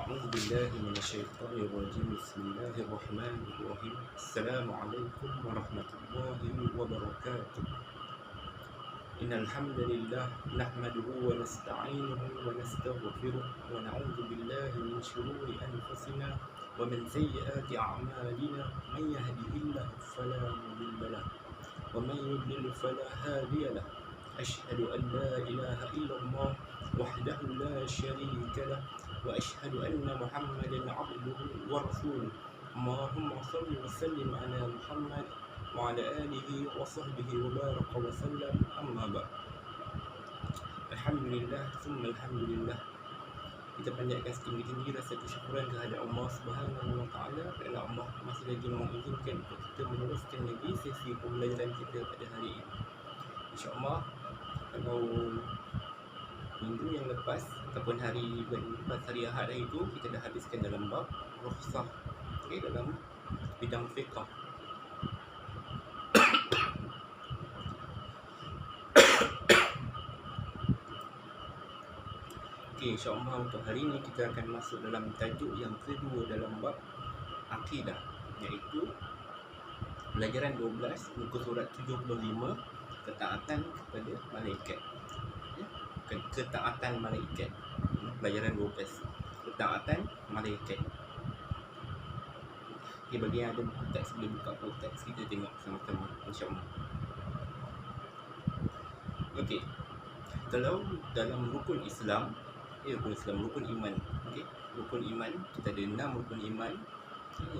أعوذ بالله من الشيطان الرجيم. بسم الله الرحمن الرحيم. السلام عليكم ورحمة الله وبركاته. إن الحمد لله نحمده ونستعينه ونستغفره ونعوذ بالله من شرور أنفسنا ومن سيئات أعمالنا. من يهده الله فلا مضل له ومن يضلل فلا هادي له. أشهد أن لا إله إلا الله وحده لا شريك له وأشهد أن محمدا عبده ورسوله. اللهم صل وسلم على محمد وعلى آله وصحبه وبارك وسلم. أما بعد. Alhamdulillah, summa alhamdulillah. Kita panjatkan setinggi-tinggi rasa kesyukuran kehadap Allah Subhanahu wa taala kerana Allah masih lagi mengizinkan untuk kita meneruskan lagi sesi pembelajaran kita pada hari ini. InsyaAllah, kalau minggu yang lepas ataupun hari lepas, hari Ahad itu kita dah habiskan dalam bab rukhsah, dalam bidang fiqh. InsyaAllah untuk hari ini kita akan masuk dalam tajuk yang kedua dalam bab akidah, iaitu pelajaran 12 muka surat 75, ketaatan kepada malaikat. Ketaatan malaikat. Pelajaran 12, ketaatan malaikat. Bagi yang ada buku teks, boleh buka buku teks, kita tengok sama-sama insyaAllah. Kalau dalam rukun Islam, rukun iman. Rukun iman, kita ada 6 rukun iman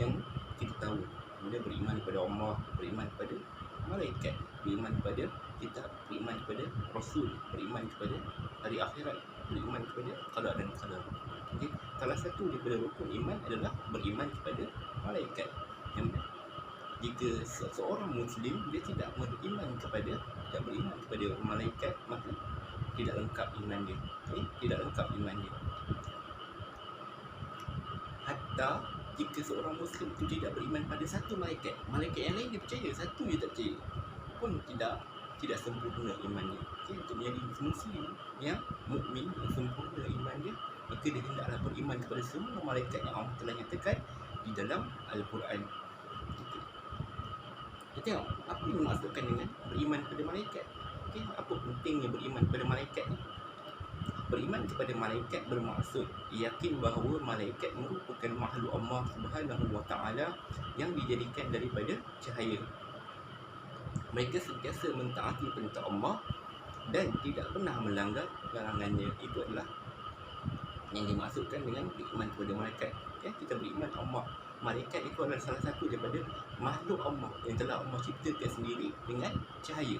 yang kita tahu. Kemudian beriman kepada Allah, beriman kepada malaikat, beriman kepada kitab, beriman kepada Rasul, beriman kepada hari akhirat, beriman kepada qada dan qadar. Salah satu daripada rukun iman adalah beriman kepada malaikat. Jika seorang Muslim dia tidak beriman kepada malaikat, maka tidak lengkap iman dia. Tidak lengkap iman dia. Hatta jika seorang Muslim itu tidak beriman pada satu malaikat yang lain dia percaya, satu dia tak percaya, pun tidak sempurna imannya. Untuk menjadi Muslim yang mukmin, yang sempurna iman dia, maka dia hendaklah beriman kepada semua malaikat yang Allah telah nyatakan di dalam Al-Quran. Kita tengok apa yang dimaksudkan dengan beriman kepada malaikat. Apa pentingnya beriman kepada malaikat ni? Beriman kepada malaikat bermaksud yakin bahawa malaikat merupakan makhluk Allah Subhanahu wa taala yang dijadikan daripada cahaya. Mereka sentiasa mentaati perintah Allah dan tidak pernah melanggar larangannya. Itu adalah yang dimaksudkan dengan beriman kepada malaikat. Kita beriman Allah, malaikat itu adalah salah satu daripada makhluk Allah yang telah Allah ciptakan sendiri dengan cahaya.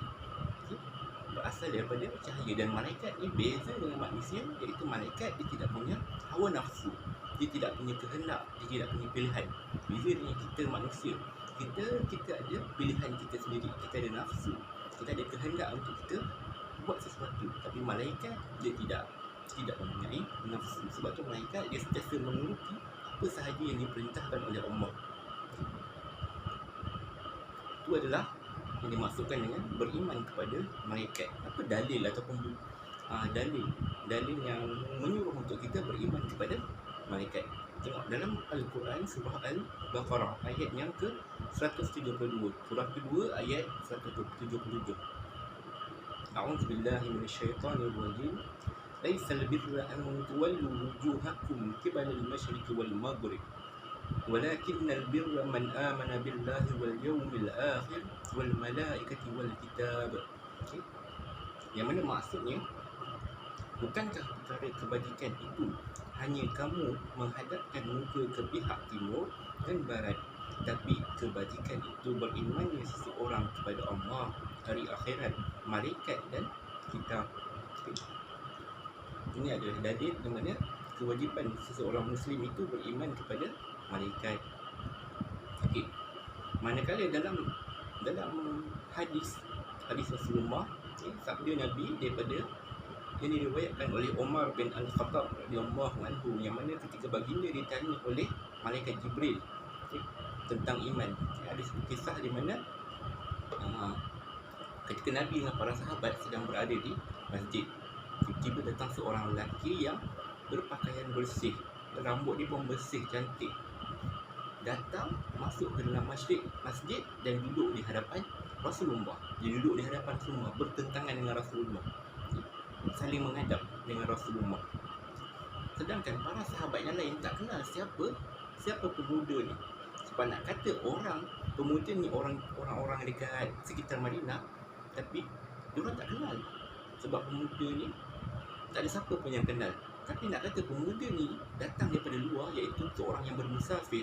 Berasal daripada cahaya. Dan malaikat ni beza dengan manusia, iaitu malaikat dia tidak punya hawa nafsu, dia tidak punya kehendak, dia tidak punya pilihan. Beza dengan kita manusia, kita ada pilihan kita sendiri, kita ada nafsu, kita ada kehendak untuk kita buat sesuatu. Tapi malaikat dia tidak mempunyai nafsu. Sebab tu malaikat dia sentiasa menuruti apa sahaja yang diperintahkan oleh Allah. Itu adalah yang dimaksudkan dengan beriman kepada malaikat. Apa dalil ataupun dalil yang menyuruh untuk kita beriman kepada malaikat? Tengok dalam Al-Quran surah Al-Baqarah ayat yang ke-172, surah kedua ayat 177. A'udzubillahi minasyaitanir rajim. Laisal birra an tuwallu wujuhakum qibala al-masyriqi wal maghrib walakinnal birra man amana billahi wal yawmil akhir wal malaikati wal kitab. Yang mana maksudnya, bukankah perkara kebajikan itu hanya kamu menghadapkan muka ke pihak timur dan barat, tapi kebajikan itu berimannya seseorang kepada Allah, hari akhirat, malaikat dan kitab. Ini adalah dalil di mana kewajipan seseorang Muslim itu beriman kepada malaikat. Manakala dalam hadis Rasulullah, sabda Nabi daripada yang diriwayatkan oleh Umar bin Al-Khattab radhiyallahu anhu, yang mana ketika baginda ditanya oleh malaikat Jibril tentang iman. Ada sebuah kisah di mana ketika Nabi dengan para sahabat sedang berada di masjid, tiba-tiba datang seorang lelaki yang berpakaian bersih, rambut dia pun bersih, cantik, datang masuk ke dalam masjid dan duduk di hadapan Rasulullah. Dia duduk di hadapan Rasulullah, bertentangan dengan Rasulullah, saling menghadap dengan Rasulullah. Sedangkan para sahabat yang lain tak kenal siapa pemuda ni. Sebab nak kata pemuda ni orang-orang dekat sekitar Madinah, tapi diorang tak kenal. Sebab pemuda ni tak ada siapa pun yang kenal. Tapi nak kata pemuda ni datang daripada luar, iaitu seorang yang bermusafir,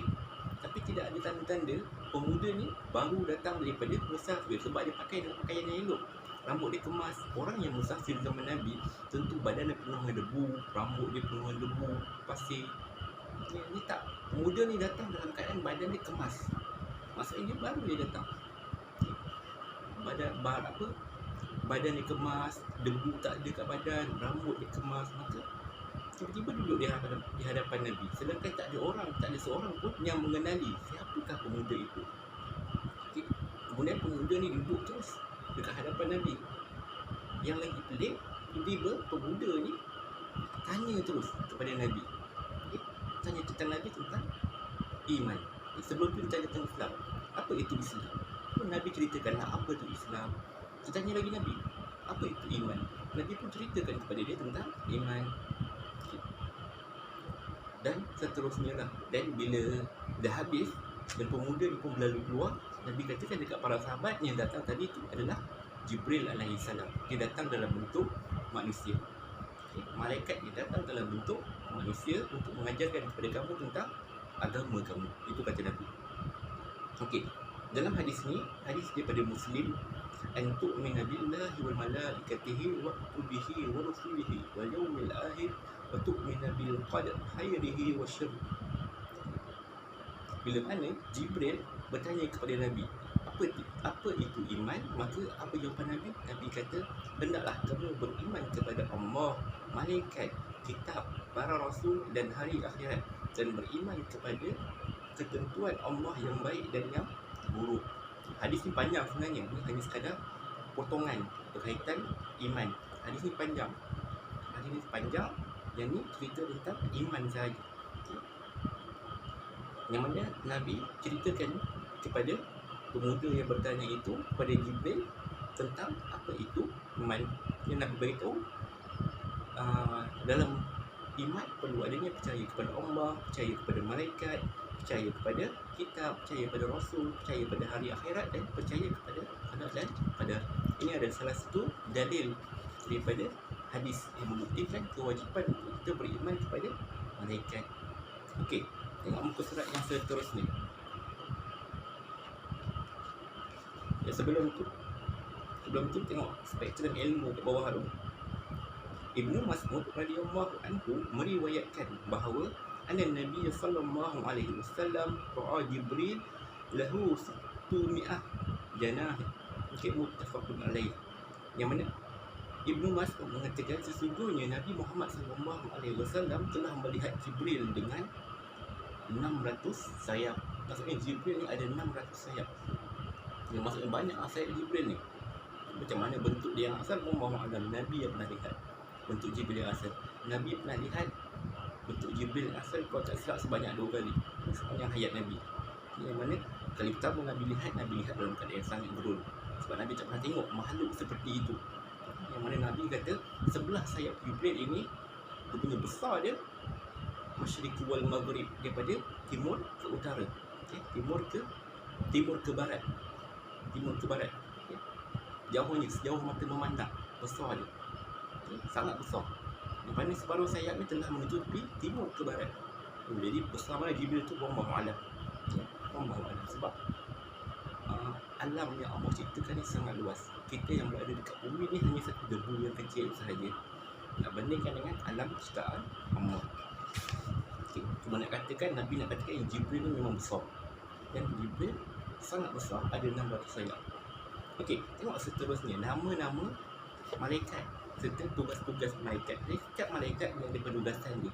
tapi tidak ada tanda-tanda pemuda ni baru datang daripada musafir. Sebab dia pakai dengan pakaian yang elok, rambut dia kemas. Orang yang musafir zaman Nabi tentu badan dia penuh dengan debu, rambut dia penuh dengan debu, pasir. Ni tak, pemuda ni datang dalam keadaan badan dia kemas. Maksudnya dia baru dia datang, badan dia kemas, debu tak ada kat badan, rambut dia kemas. Maka tiba-tiba duduk di hadapan Nabi, sedangkan tak ada seorang pun yang mengenali siapakah pemuda itu. Kemudian pemuda ni duduk terus dekat hadapan Nabi. Yang lagi pelik, tiba-tiba pemuda ni tanya terus kepada Nabi, tanya tentang Nabi, tentang iman. Sebelum tu dia tanya tentang Islam. Apa itu Islam? Nabi ceritakan apa itu Islam. Dia tanya lagi Nabi, apa itu iman? Nabi pun ceritakan kepada dia tentang iman. Dan seterusnya lah. Dan bila dah habis dan pemuda ni pun berlalu keluar, Nabi katakan dekat para sahabat yang datang tadi itu adalah Jibril alaihissalam. Dia datang dalam bentuk manusia. Malaikat dia datang dalam bentuk manusia untuk mengajarkan kepada kamu tentang agama kamu. Itu kata Nabi. Dalam hadis ni, hadis daripada Muslim, an tu'mina billahi wal malaikatihi wa kutubihi wa rusulihi wal yawmil akhir wa tu'mina bil qadar khairihi wa syarrihi. Bila mana Jibril bertanya kepada Nabi, apa itu iman? Maka apa jawapan Nabi? Nabi kata, hendaklah kamu beriman kepada Allah, malaikat, kitab, para rasul dan hari akhirat, dan beriman kepada ketentuan Allah yang baik dan yang buruk. Hadis ni panjang sebenarnya, ni hanya sekadar potongan berkaitan iman. Hadis ni panjang, yang ni cerita tentang iman sahaja. Yang mana Nabi ceritakan kepada pemuda yang bertanya itu, kepada Jibril, tentang apa itu iman. Yang Nabi beritahu, dalam iman perlu adanya percaya kepada Allah, percaya kepada malaikat, percaya kepada kitab, percaya kepada rasul, percaya kepada hari akhirat, dan percaya kepada qadar dan qadar. Ini adalah salah satu dalil daripada hadis yang membuktikan kewajipan untuk kita beriman kepada malaikat. Tengok muka surat yang seterusnya. Sebelum tu tengok spektrum ilmu kat bawah tu. Ibnu Mas'ud radhiyallahu anhu meriwayatkan bahawa Nabi sallallahu alaihi wasallam ra'a Jibril lahu 600 janah. Muttafaqun alaih. Yang mana Ibnu Mas'ud mengatakan sesungguhnya Nabi Muhammad sallallahu alaihi wasallam telah melihat Jibril dengan 600 sayap. Maksudnya Jibril ni ada 600 sayap. Yang maksudnya banyak sayap Jibril ni. Macam mana bentuk dia yang asal, Allah Alam. Nabi yang pernah lihat bentuk Jibril yang asal. Nabi pernah lihat bentuk Jibril yang asal, kalau tak silap sebanyak 2 kali sepanjang hayat Nabi. Yang mana kali pertama Nabi lihat dalam keadaan yang sangat gerun. Sebab Nabi tak pernah tengok makhluk seperti itu. Yang mana Nabi kata sebelah sayap Jibril ini, dia punya besar dia masyriq wal maghrib, daripada timur ke utara, timur ke barat, jauhnya sejauh mata memandang, besar dia, sangat besar. Lepas ni separuh sayap ni telah menutupi timur ke barat. Jadi besar mana Jibril tu, wallahu a'lam. Sebab alam yang Allah ciptakan ni sangat luas. Kita yang berada dekat bumi ni hanya satu debu yang kecil sahaja, nak bandingkan dengan alam ciptaan Allah. Cuma nak katakan, Nabi nak katakan Jibril ni memang besar, dan Jibril sangat besar, ada 600 sayap. Tengok seterusnya nama-nama malaikat serta tugas-tugas malaikat. Setiap malaikat yang ada penugasan dia.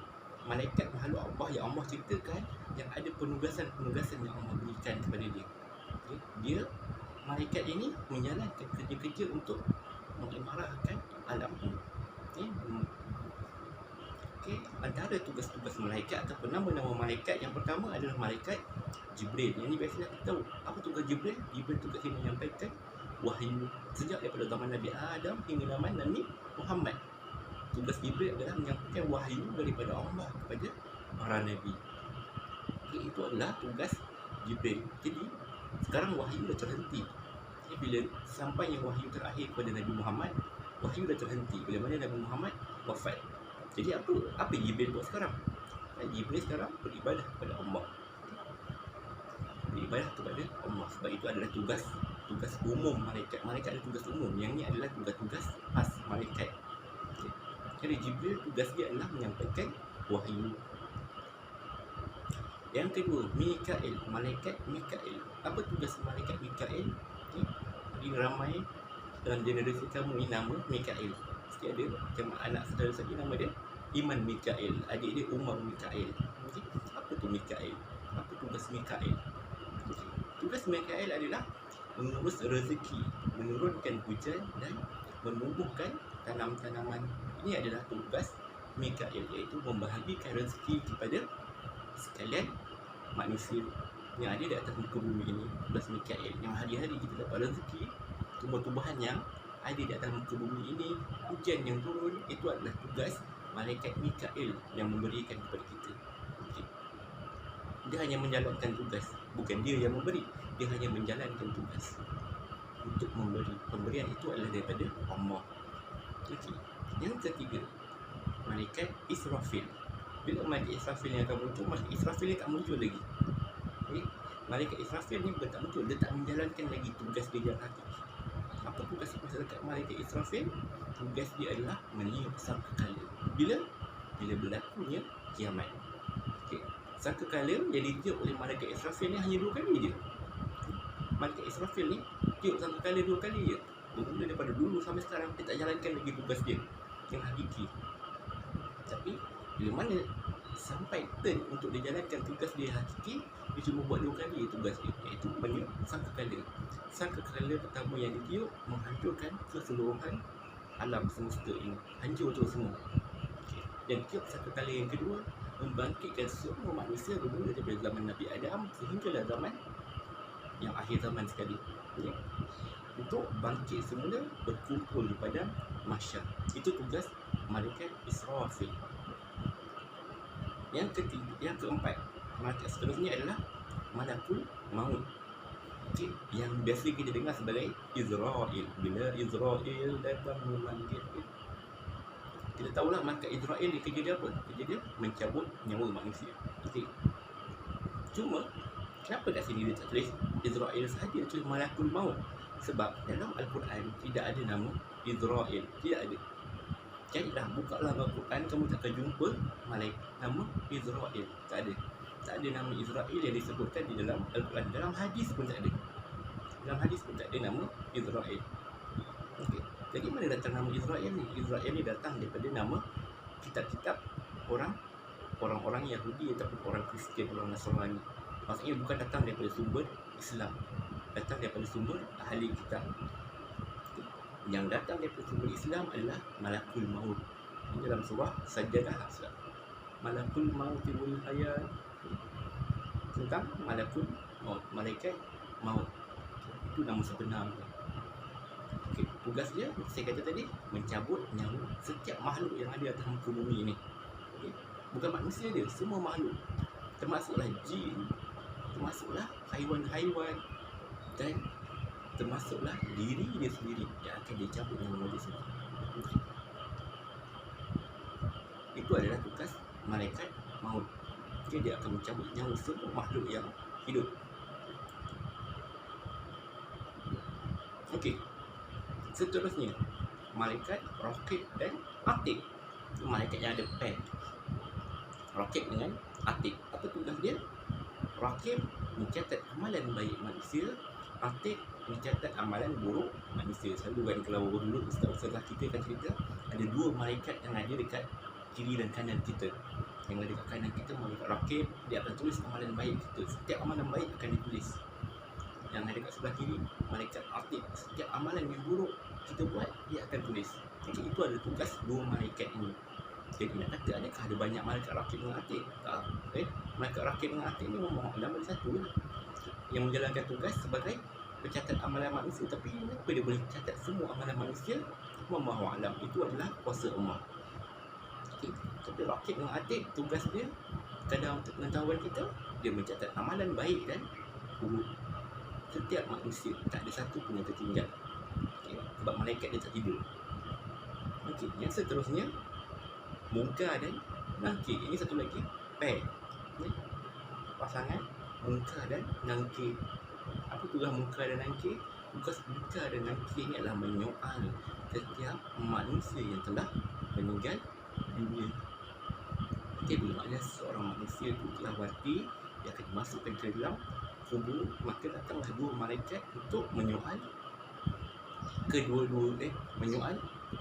Malaikat makhluk Allah yang Allah ciptakan, yang ada penugasan yang Allah berikan kepada dia. Dia, malaikat ini menjalankan kerja-kerja untuk mengimarahkan alam ini. Okey, antara tugas-tugas malaikat ataupun nama-nama malaikat yang pertama adalah malaikat Jibril. Yang ni biasanya kita tahu. Apa tugas Jibril? Jibril tugas dia menyampaikan wahyu sejak daripada zaman Nabi Adam hingga zaman Nabi Muhammad. Tugas Jibril adalah menyampaikan wahyu daripada Allah kepada para nabi. Okey, itu adalah tugas Jibril. Jadi sekarang wahyu dah terhenti. Jadi bila sampainya wahyu terakhir kepada Nabi Muhammad, wahyu dah terhenti. Bila mana Nabi Muhammad wafat. Jadi apa Jibril buat sekarang? Jibril sekarang beribadah kepada Allah. Beribadah kepada Allah. Sebab itu adalah tugas umum malaikat. Malaikat ada tugas umum. Yang ni adalah tugas-tugas khas malaikat. Okay. Jadi Jibril tugas dia adalah menyampaikan wahyu. Yang kedua, Mikail, malaikat Mikail. Apa tugas malaikat Mikail? Okay. Jadi ramai dalam generasi kamu ni nama Mikail. Mesti ada macam anak saudara saya nama dia Iman Mikail, adik dia Umar Mikail. Okay. Apa tu Mikail? Apa tugas Mikail? Okay. Tugas Mikail adalah mengurus rezeki, menurunkan hujan dan menumbuhkan tanam-tanaman. Ini adalah tugas Mikail, iaitu membahagikan rezeki kepada sekalian manusia yang ada di atas muka bumi ini. Tugas Mikail yang hari-hari kita dapat rezeki, tumbuh-tumbuhan yang ada di atas muka bumi ini, hujan yang turun, itu adalah tugas malaikat Mikail yang memberikan kepada kita. Okay. Dia hanya menjalankan tugas, bukan dia yang memberi. Dia hanya menjalankan tugas untuk memberi. Pemberian itu adalah daripada Allah. Okay. Yang ketiga, malaikat Israfil. Bila malaikat Israfil yang akan muncul, malaikat Israfil ni tak muncul lagi. Okay. Malaikat Israfil ni bukan tak muncul, dia tak menjalankan lagi tugas dia yang hakiki. Apa tugas malaikat Israfil? Tugas dia adalah meniup sangkakala. Bila berlakunya kiamat. Okay. Sangkakala yang ditiup oleh malaikat Israfil ni hanya 2 kali je. Malaikat Israfil ni tiup sangkakala 2 kali je. Bermula daripada dulu sampai sekarang dia tak jalankan lagi tugas dia yang hakiki. Tapi bila mana sampai turn untuk dia jalankan tugas dia hakiki, dia cuma buat 2 kali tugas dia, iaitu meniup sangkakala. Sangkakala pertama yang ditiup menghancurkan keseluruhan alam semesta ini, hancur terus semua. Okay. Dan tiup sangkakala yang kedua membangkitkan semua manusia bermula daripada zaman Nabi Adam sehinggalah zaman yang akhir zaman sekali. Okay. Untuk bangkit semula, berkumpul di padang mahsyar. Itu tugas malaikat Israfil. Yang keempat, malaikat seterusnya adalah malakul maut. Okay. Yang biasa kita dengar sebagai Israel. Bila Israel datang memanggil, kita tahulah malaikat Israel ni kerja dia apa? Kerja dia mencabut nyawa manusia. Okay. Cuma kenapa kat sini dia tak tulis Israel sahaja, tulis malakul maut? Sebab dalam Al-Quran tidak ada nama Israel. Tidak ada. Jadilah bukalah Al-Quran, kamu tak akan jumpa nama Israel. Tak ada. Tak ada nama Israel yang disebutkan di dalam Al-Quran. Dalam hadis pun tak ada. Dalam hadis pun tak ada nama Israel. Okay. Jadi mana datang nama Israel ni? Israel ni datang daripada nama kitab-kitab orang-orang Yahudi ataupun orang Kristian, orang Nasrani. Maksudnya bukan datang daripada sumber Islam, datang daripada sumber ahli kitab. Yang datang daripada sumber Islam adalah malakul maut. Ini dalam surah Sajdah. Malakul maut timbul ayat tentang malakul maut, malaikat maut. Itu nama sebenar. Okay. Tugas dia, saya kata tadi, mencabut nyawa setiap makhluk yang ada atas muka bumi ini. Okay. Bukan manusia dia, semua makhluk, termasuklah jin, termasuklah haiwan-haiwan, dan termasuklah diri dia sendiri yang akan dicabut nyawa dia sendiri. Okay. Itu adalah tugas malaikat maut. Okay, dia akan mencabut nyawa semua makhluk yang hidup. Okey. Seterusnya, malaikat Raqib dan Atid. Malaikat yang ada pen. Raqib dengan Atid. Apa tugas dia? Raqib mencatat amalan baik manusia, Atid mencatat amalan buruk manusia. Selalu kan kalau dulu ustaz-ustaz kita akan cerita, ada 2 malaikat yang ada dekat kiri dan kanan kita. Yang ada dekat kanan kita, malaikat Raqib, dia akan tulis amalan baik kita. Setiap amalan baik akan ditulis. Yang ada dekat sebelah kiri, malaikat Atid, setiap amalan yang buruk kita buat, dia akan tulis. Jadi itu adalah tugas 2 malaikat ini. Jadi nak kata adakah ada banyak malaikat rakib dengan atid? Tak. Malaikat rakib dengan atid ni memang ada satu lah, yang menjalankan tugas sebagai pencatat amalan manusia. Tapi kenapa dia boleh catat semua amalan manusia? Wallahu a'lam. Itu adalah kuasa Allah. Okay. Tapi rakib dengan atid, tugas dia kadang untuk pengetahuan kita, dia mencatat amalan baik dan buruk setiap manusia. Tak ada satu pun yang tertinggal. Okay. Sebab malaikat dia tak tidur. Okay. Yang seterusnya, Munkar dan Nakir. Ini satu lagi pair, pasangan Munkar dan Nakir. Apa tugas Munkar dan Nakir? Tugas Munkar dan Nakir ni adalah menyoal setiap manusia yang telah meninggal dunia. Okay, bila maknanya seorang manusia itu telah mati, dia akan dimasukkan ke dalam kubur, maka datanglah dua malaikat untuk menyoal menyoal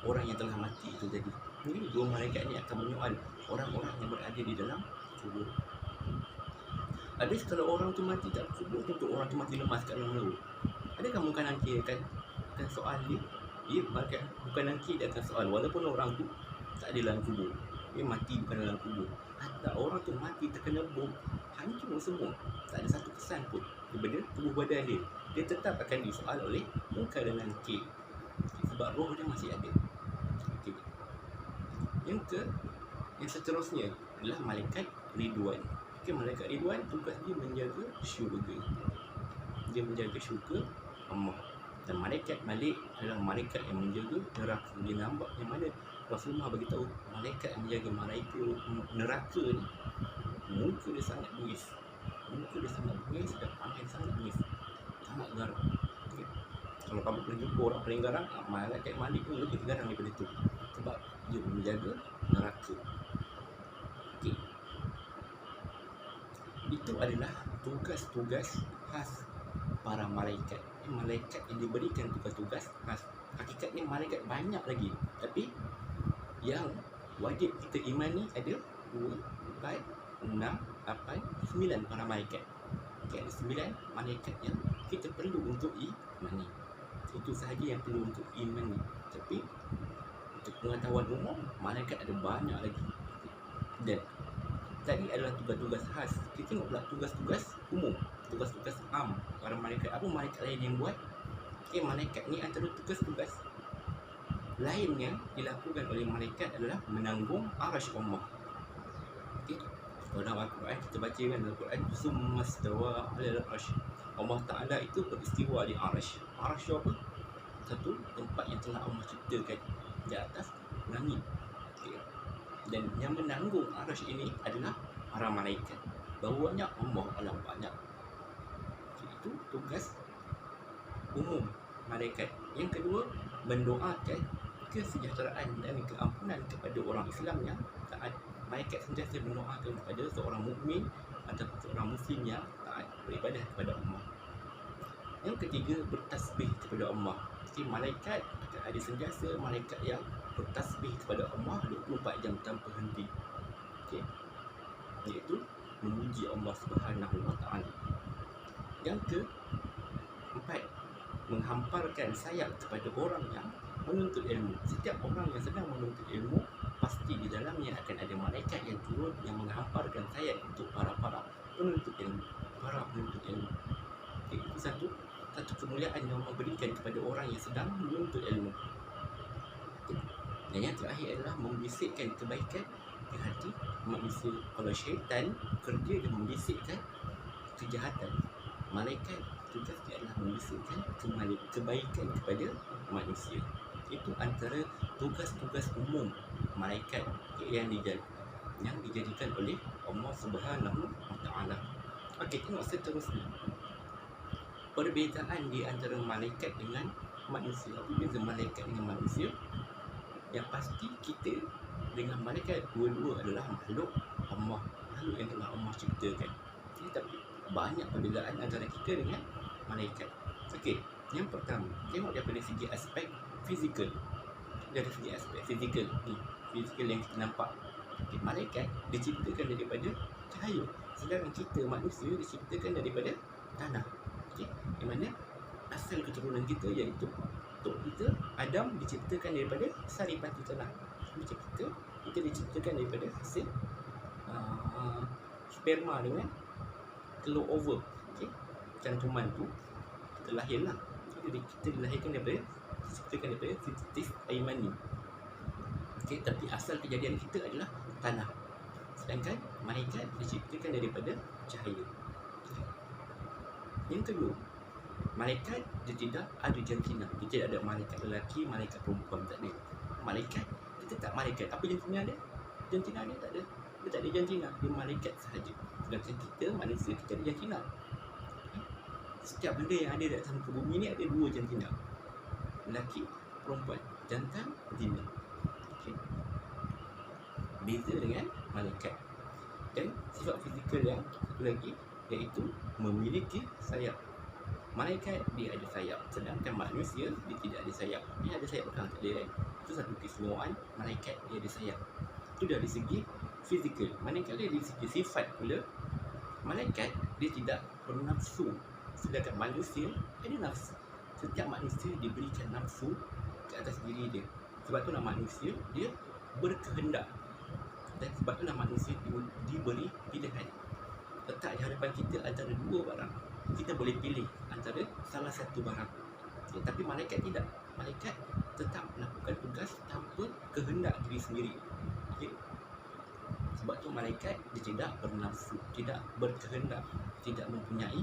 orang yang telah mati itu tadi. Ini dua malaikat ni akan menyoal orang-orang yang berada di dalam kubur. Habis kalau orang tu mati tak kubur, tentu orang tu mati lemas kat dalam laut. Adakah Munkar Nakir akan soal dia? Ya, bukan Nakir dia akan soal, walaupun orang tu tak ada dalam kubur, dia mati bukan dalam kubur. Hatta orang tu mati terkena bom, hancur semua, tak ada satu kesan pun daripada tubuh badan dia, dia tetap akan disoal oleh Munkar dan Nakir, sebab roh dia masih ada. Okay. Yang seterusnya adalah malaikat Ridwan. Okay, malaikat Ridwan tugas dia menjaga syurga. Dia menjaga syurga Allah. Dan malaikat Malik adalah malaikat yang menjaga neraka. Dia nampak yang mana Rasulullah beritahu malaikat yang menjaga neraka ni, muka dia sangat bengis. Muka dia sangat bengis dan pandai sangat bengis, sangat garang. Okay. Kalau kamu pernah jumpa orang paling garang, malaikat Malik ni lebih garang daripada itu, sebab dia menjaga neraka. Okay. Itu adalah tugas-tugas khas para malaikat. Malaikat yang diberikan tugas-tugas khas. Hakikatnya malaikat banyak lagi, tapi yang wajib kita imani ada 2, 4, 6, 8, 9 para malaikat. Okay, ada 9 malaikat yang kita perlu untuk imani. Itu sahaja yang perlu untuk imani. Tapi untuk pengetahuan umum, malaikat ada banyak lagi. Dan tadi adalah tugas-tugas khas. Kita tengok pula tugas-tugas umum, tugas-tugas am para malaikat. Apa malaikat lain yang buat? Okay, malaikat ni antara tugas-tugas lain yang dilakukan oleh malaikat adalah menanggung arasy Allah. Okay. Dalam Al-Quran kita baca kan, Al-Quran summastawa 'alal arsy. Allah Ta'ala itu beristiwa di arasy. Arasy apa? Satu tempat yang telah Allah ciptakan di atas langit. Okay. Dan yang menanggung arasy ini adalah para malaikat. Bawanya Allah alam banyak. Okay. Itu tugas umum malaikat. Yang kedua, mendoakan kesejahteraan dan keampunan kepada orang Islam yang taat. Malaikat sentiasa mendoakan kepada seorang mukmin atau seorang muslim yang taat beribadah kepada Allah. Yang ketiga, bertasbih kepada Allah. Jadi malaikat ada sentiasa malaikat yang bertasbih kepada Allah 24 jam tanpa henti. Okay. Iaitu memuji Allah Subhanahu Wa Taala. Yang keempat, menghamparkan sayap kepada orang yang menuntut ilmu. Setiap orang yang sedang menuntut ilmu, pasti di dalamnya akan ada malaikat yang turun yang menghamparkan sayap untuk para penuntut ilmu, para penuntut ilmu. Okay, itu satu kemuliaan yang Allah berikan kepada orang yang sedang menuntut ilmu. Okay. Dan yang terakhir adalah membisikkan kebaikan ke hati manusia. Kalau syaitan kerja dia membisikkan kejahatan, malaikat tugasnya adalah membisikkan kebaikan kepada manusia. Itu antara tugas-tugas umum malaikat yang dijadikan oleh Allah Subhanahu Wa Taala. Okey, tengok seterusnya. Perbezaan di antara malaikat dengan manusia. Apa beza malaikat dengan manusia? Yang pasti kita dengan malaikat dua-dua adalah makhluk Allah, makhluk yang telah Allah ciptakan. Tapi banyak perbezaan antara kita dengan malaikat. Okey, yang pertama, tengok daripada segi aspek fizikal. Dari segi aspek fizikal ni, fizikal yang kita nampak. Okay, malaikat diciptakan daripada cahaya, sedangkan kita manusia diciptakan daripada tanah. Okey, di mana asal keturunan kita iaitu tok kita Adam diciptakan daripada saripati tanah. Macam kita diciptakan daripada hasil sperma dengan telur ova. Okey, cantuman tu kita lahirlah. Jadi kita dilahirkan diciptakan daripada titis air mani. Okey, tapi asal kejadian kita adalah tanah. Sedangkan malaikat diciptakan daripada cahaya. Yang kedua, malaikat dia tidak ada jantina. Dia tidak ada malaikat lelaki, malaikat perempuan, tak ada. Malaikat, kita tak malaikat. Apa jantina dia? Jantina dia tak ada. Dia tak ada jantina. Dia malaikat sahaja. Sedangkan kita manusia, kita ada jantina. Setiap benda yang ada di atas muka bumi ni ada dua jantina. Lelaki, perempuan, jantan, betina. Okay. Beza dengan malaikat. Dan sifat fizikal yang satu lagi, iaitu memiliki sayap. Malaikat dia ada sayap, sedangkan manusia dia tidak ada sayap. Dia ada sayap belakang, tak ada kan? Itu satu keistimewaan malaikat, dia ada sayap. Itu dari segi fizikal. Manakala dari segi sifat pula, malaikat dia tidak bernafsu, sedangkan manusia ada nafsu. Setiap manusia diberikan nafsu ke atas diri dia. Sebab itulah manusia dia berkehendak. Dan sebab itulah manusia diberi pilihan. Letak di hadapan kita antara dua barang, kita boleh pilih antara salah satu barang. Okay, tapi malaikat tidak. Malaikat tetap melakukan tugas tanpa kehendak diri sendiri. Okay. Sebab tu malaikat dia tidak bernafsu, tidak berkehendak, tidak mempunyai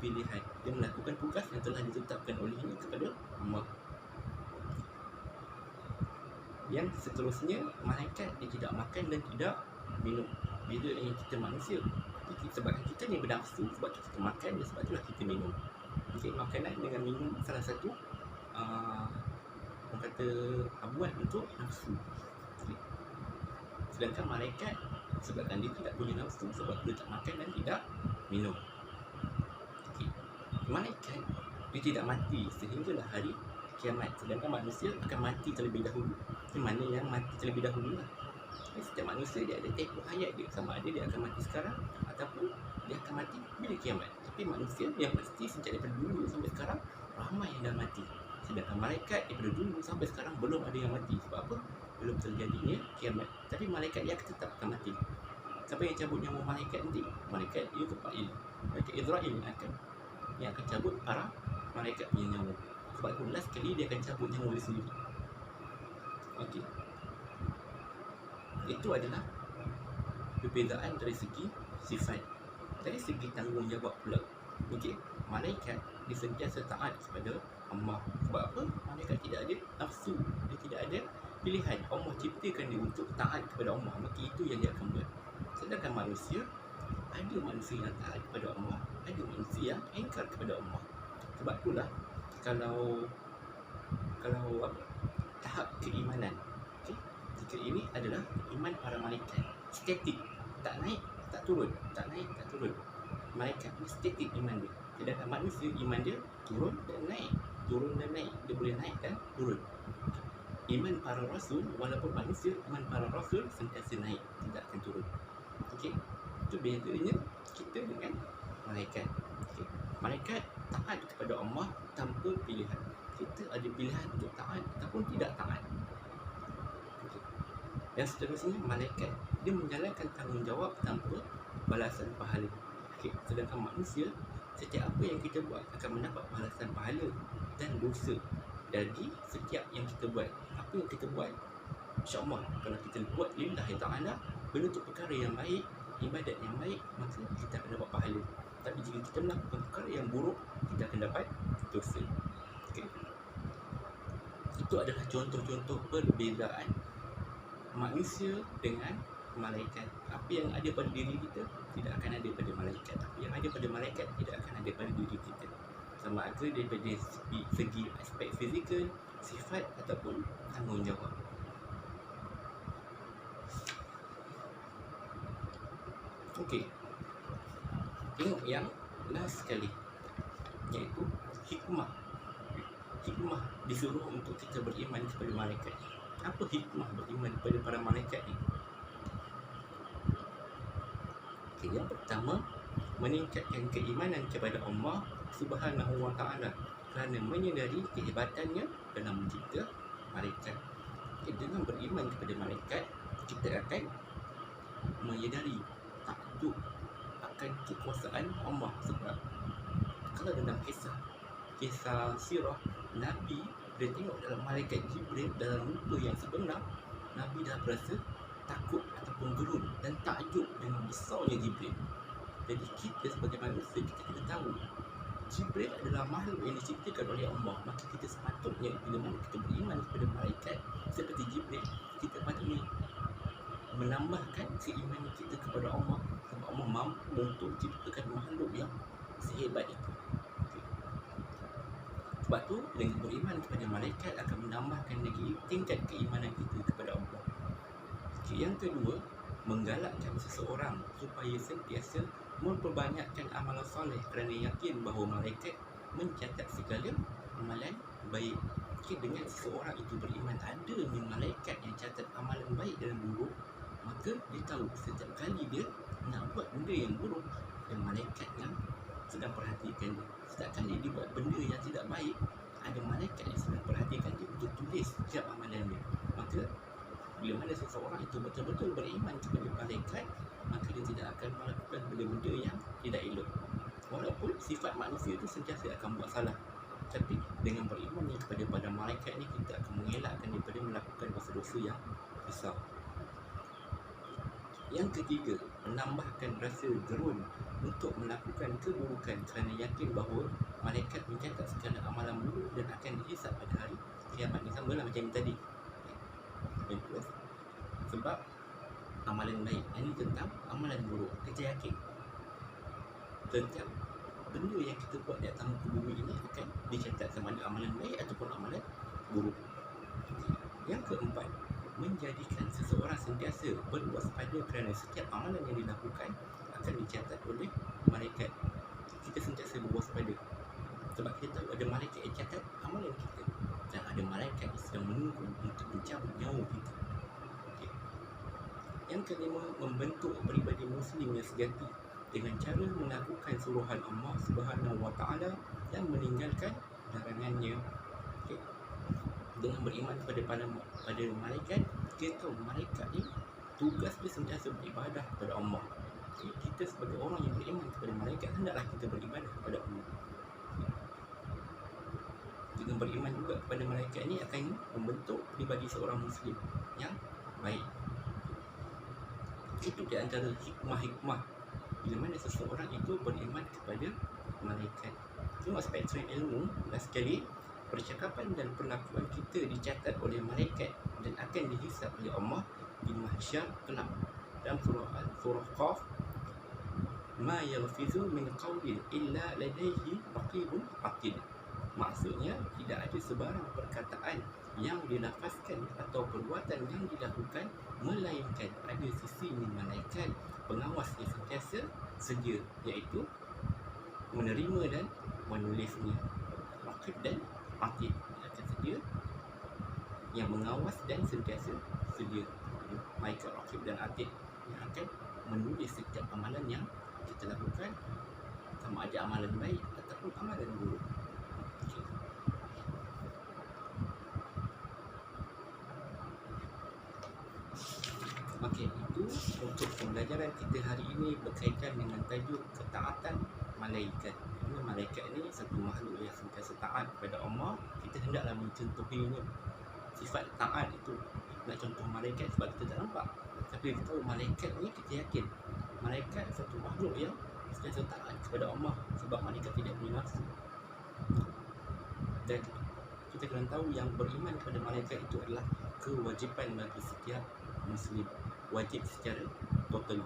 pilihan. Dia melakukan tugas yang telah ditetapkan olehnya kepada Allah. Yang seterusnya, malaikat dia tidak makan dan tidak minum. Beza dengan kita manusia. Sebab kita ni bernafsu, sebab kita makan dan sebab itulah kita minum. Okay, makanan dengan minum salah satu orang kata abuat untuk nafsu. Okay. Sedangkan malaikat sebabkan dia tidak boleh nafsu, sebab dia tak makan dan tidak minum. Okay. Malaikat dia tidak mati sehinggalah hari kiamat. Sedangkan manusia akan mati terlebih dahulu. Di mana yang mati terlebih dahulu lah. Setiap manusia dia ada tempoh hayat dia, sama ada dia akan mati sekarang ataupun dia akan mati bila kiamat. Tapi manusia yang pasti sejak daripada dulu sampai sekarang ramai yang dah mati. Sedangkan malaikat daripada dulu sampai sekarang belum ada yang mati. Sebab apa? Belum terjadinya kiamat. Tapi malaikat yang tetap akan mati. Siapa yang cabut nyawa malaikat nanti? Malaikat Israel. Malaikat Israel yang akan cabut para malaikat punya nyawa. Sebab tu last kali dia akan cabut nyawa dia sendiri. Okey. Itu adalah perbezaan dari segi sifat. Dari segi tanggungjawab pula. Okey, malaikat dia sentiasa taat kepada Allah. Sebab apa? Malaikat tidak ada nafsu, dia tidak ada pilihan. Allah ciptakan dia untuk taat kepada Allah, maka itu yang dia akan buat. Sedangkan manusia, ada manusia yang taat kepada Allah, ada manusia yang ingkar kepada Allah. Sebab itulah kalau tahap keimanan, okay? Jika ini adalah iman para malaikat statik, tak naik, tak turun, tak naik, tak turun. Malaikat ni statik iman dia. Sedangkan manusia iman dia turun dan naik, turun dan naik. Dia boleh naik dan turun. Iman para rasul, walaupun manusia, iman para rasul sentiasa naik, tidak akan turun. Okey, itu bezanya kita dengan malaikat. Okay. Malaikat taat kepada Allah tanpa pilihan. Kita ada pilihan untuk taat ataupun tidak taat. Okay. Yang seterusnya, malaikat dia menjalankan tanggungjawab tanpa balasan pahala. Okay. Sedangkan manusia, setiap apa yang kita buat akan mendapat balasan pahala dan dosa dari setiap yang kita buat. Apa yang kita buat, insya-Allah kalau kita buat lillahi ta'ala, benda tu perkara yang baik, ibadat yang baik, maka kita akan dapat pahala. Tapi jika kita melakukan perkara yang buruk, kita akan dapat dosa. Okay. Itu adalah contoh-contoh perbezaan manusia dengan malaikat. Apa yang ada pada diri kita tidak akan ada pada malaikat. Apa yang ada pada malaikat tidak akan ada pada diri kita. Sama ada daripada segi aspek fizikal, sifat ataupun tanggungjawab. Okey. Tengok yang last sekali, iaitu hikmah. Hikmah disuruh untuk kita beriman kepada malaikat. Apa hikmah beriman kepada para malaikat ni? Okay, yang pertama, meningkatkan keimanan kepada Allah Subhanahu wa ta'ala kerana menyedari kehebatannya dalam mencipta malaikat. Dengan beriman kepada malaikat, kita akan menyedari takjub akan kekuasaan Allah. Sebab kalau dalam kisah sirah Nabi, dia tengok dalam malaikat Jibril dalam rupa yang sebenar, Nabi dah berasa takut ataupun gerun dan takjub dengan besarnya Jibril. Jadi kita sebagai manusia, kita kena tahu Jibril adalah makhluk yang diciptakan oleh Allah. Maka kita sepatutnya bila mana kita beriman kepada malaikat seperti Jibril, kita patutnya menambahkan keimanan kita kepada Allah. Sebab Allah mampu untuk menciptakan makhluk yang sehebat itu. Sebab tu dengan beriman kepada malaikat akan menambahkan lagi tingkat keimanan kita kepada Allah. Yang kedua, menggalakkan seseorang supaya sentiasa memperbanyakkan amalan soleh kerana yakin bahawa malaikat mencatat segala amalan baik. Dengan seseorang itu beriman adanya malaikat yang catat amalan baik dan buruk, maka dia tahu setiap kali dia nak buat benda yang buruk, ada malaikat yang sedang perhatikan dia. Setiap kali dia buat benda yang tidak baik, ada malaikat yang sedang perhatikan dia untuk tulis setiap amalan dia. Maka bila mana seseorang itu betul-betul beriman kepada malaikat, maka dia tidak akan melakukan benda-benda yang tidak elok. Walaupun sifat manusia itu sentiasa akan buat salah, tapi dengan beriman kepada malaikat ni, kita akan mengelakkan daripada melakukan dosa-dosa yang besar. Yang ketiga, menambahkan rasa gerun untuk melakukan keburukan kerana yakin bahawa malaikat mencatat segala amalan buruk dan akan dihisap pada hari kiamat. Ni sama lah macam tadi. Sebab amalan baik, ini tentang amalan buruk. Kita yakin setiap benda yang kita buat di atas muka bumi ini akan dicatat sama ada amalan baik ataupun amalan buruk. Yang keempat, menjadikan seseorang sentiasa berwaspada kerana setiap amalan yang dilakukan akan dicatat oleh malaikat. Kita sentiasa berwaspada sebab kita tahu ada malaikat yang catat amalan kita, dan ada malaikat yang sedang menunggu untuk mencabut nyawa kita. Yang kelima, membentuk peribadi Muslim yang sejati dengan cara melakukan suruhan Allah Subhanahu Wa Taala dan meninggalkan larangannya. Dengan beriman pada malaikat, kita tahu malaikat ni tugas dia sentiasa beribadah kepada Allah. Kita sebagai orang yang beriman kepada malaikat, hendaklah kita beribadah kepada Allah. Dengan beriman juga kepada malaikat ni akan membentuk pribadi seorang Muslim yang baik. Itu di antara hikmah-hikmah bila mana seseorang itu beriman kepada malaikat. Tengok spektrum ilmu, last sekali percakapan dan perlakuan kita dicatat oleh malaikat dan akan dihisap oleh Allah di mahsyar kelak. Dalam surah Qaf, ma yalfizu min qawlin illa ladaihi raqibun atid. Maksudnya tidak ada sebarang perkataan yang dilafazkan atau perbuatan yang dilakukan melainkan ada sisi malaikat pengawas yang sentiasa sedia, iaitu menerima dan menulisnya. Raqib dan atid akan sedia, yang mengawas dan sentiasa sedia. Malaikat raqib dan atid yang akan menulis setiap amalan yang kita lakukan, sama ada amalan baik ataupun amalan buruk. Okey, itu untuk pembelajaran kita hari ini berkaitan dengan tajuk ketaatan malaikat. Ini malaikat ni satu makhluk yang sentiasa taat kepada Allah. Kita hendaklah mencontohinya. Sifat taat itu nak contoh malaikat sebab kita tak nampak, tapi kita tahu malaikat ni, kita yakin malaikat satu makhluk yang sentiasa taat kepada Allah sebab malaikat tidak punya nafsu. Dan kita kena tahu yang beriman kepada malaikat itu adalah kewajipan bagi setiap Muslim, wajib secara total,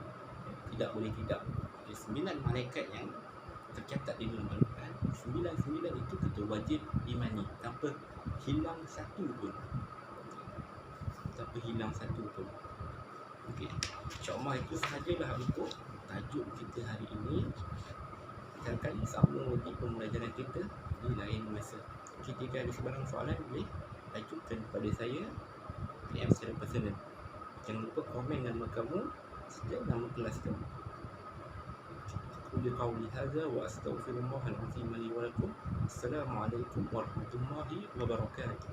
tidak boleh tidak. 9 malaikat yang tercatat di dalam Al-Quran, 9 itu kita wajib imani tanpa hilang satu pun. Okey, insya-Allah itu sahajalah untuk tajuk kita hari ini. Kita akan sambung lagi pembelajaran kita di lain masa. Jika ada sebarang soalan, boleh ajukan kepada saya DM secara personal. Jangan lupa komen nama kamu dan nama kelas kamu. Qul qawli hadza wa astaghfirullah al-azim li wa lakum. Assalamualaikum warahmatullahi wabarakatuh.